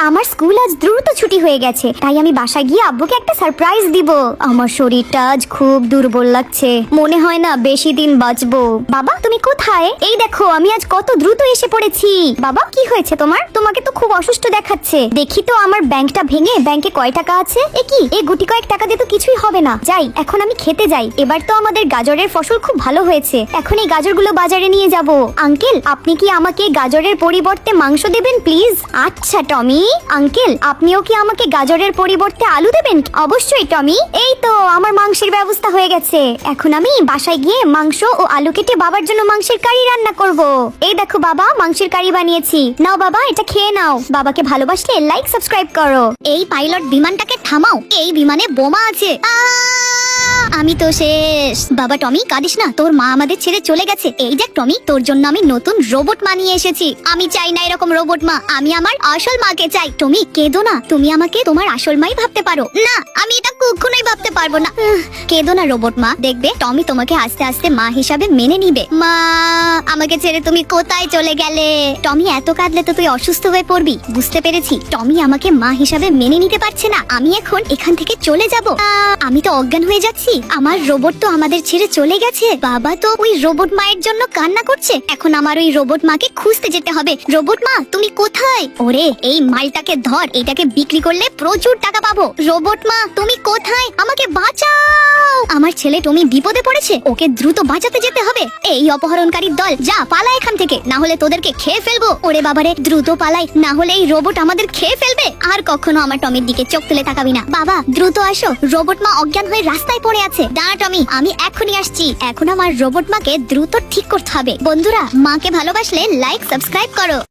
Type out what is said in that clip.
আমার স্কুল আজ দ্রুত ছুটি হয়ে গেছে, তাই আমি বাসায় গিয়ে আব্বুকে একটা সারপ্রাইজ দিব। আমার শরীরটা আজ খুব দুর্বল লাগছে, মনে হয় না বেশি দিন বাঁচবো। বাবা তুমি কোথায়? এই দেখো আমি আজ কত দ্রুত এসে পড়েছি। বাবা কি হয়েছে তোমার? তোমাকে তো খুব অসুস্থ দেখাচ্ছে। দেখি তো আমার ব্যাংকটা ভেঙে ব্যাংকে কয় টাকা আছে। এই গুটি কয়েক টাকা দিয়ে তো কিছুই হবে না। যাই এখন আমি খেতে যাই। এবার তো আমাদের গাজরের ফসল খুব ভালো হয়েছে, এখন এই গাজরগুলো বাজারে নিয়ে যাব। আঙ্কেল আপনি কি আমাকে গাজরের পরিবর্তে মাংস দেবেন প্লিজ? আচ্ছা টমি। আঙ্কেল আপনিও কি আমাকে গাজরের পরিবর্তে আলু দেবেন? অবশ্যই টমি। এই তো আমার মাংসের ব্যবস্থা হয়ে গেছে। এখন আমি বাসায় গিয়ে মাংস ও আলু কেটে বাবার জন্য মাংসের কারি রান্না করব। এই দেখো বাবা মাংসের কারি বানিয়েছি, নাও বাবা এটা খেয়ে নাও। বাবাকে ভালোবাসলে লাইক সাবস্ক্রাইব করো। এই পাইলট বিমানটাকে থামাও, এই বিমানে বোমা আছে। আমি তো শেষ। বাবা টমি কাঁদিস না, তোর মা আমাদের ছেড়ে চলে গেছে। এই দেখ টমি তোর জন্য আমি নতুন রোবট মা নিয়ে এসেছি। আমি চাই না এরকম রোবট মা, আমি আমার আসল মাকে চাই। টমি কেঁদো না, তুমি আমাকে তোমার আসল মাই ভাবতে পারো। না আমি এটা কখনোই ভাবতে পারবো না। কেঁদো না রোবট মা, দেখবে টমি তোমাকে আস্তে আস্তে মা হিসাবে মেনে নিবে। মা আমাকে ছেড়ে তুমি কোথায় চলে গেলে? টমি এত কাঁদলে তো তুই অসুস্থ হয়ে পড়বি। বুঝতে পেরেছি, টমি আমাকে মা হিসাবে মেনে নিতে পারছে না। আমি এখন এখান থেকে চলে যাব। আমি তো অজ্ঞান হয়ে যাচ্ছি। আমার রোবট তো আমাদের ছেড়ে চলে গেছে। বাবা তো ওই রোবট মায়ের জন্য কান্না করছে। এখন আমার ওই রোবট মাকে খুঁজতে যেতে হবে। রোবট মা তুমি কোথায়? ওরে এই মালটাকে ধর, এটাকে বিক্রি করলে প্রচুর টাকা পাবো। রোবট মা তুমি কোথায়? আমাকে বাঁচাও। আমার ছেলে টমি বিপদে পড়েছে, ওকে দ্রুত বাঁচাতে যেতে হবে। এই অপহরণকারীর দল যা পালা এখান থেকে, না হলে তোদেরকে খেয়ে ফেলবো। ওরে বাবারে দ্রুত পালাই, না হলে এই রোবট আমাদের খেয়ে ফেলবে। আর কখনো আমার টমির দিকে চোখ তুলে তাকাবি না। বাবা দ্রুত আসো, রোবট মা অজ্ঞান হয়ে রাস্তায় পড়ে আছে। দাঁড়া টমি, আমি এখনই আসছি। এখন আমার রোবট মাকে দ্রুত ঠিক করতে হবে। বন্ধুরা মাকে ভালোবাসলে লাইক সাবস্ক্রাইব করো।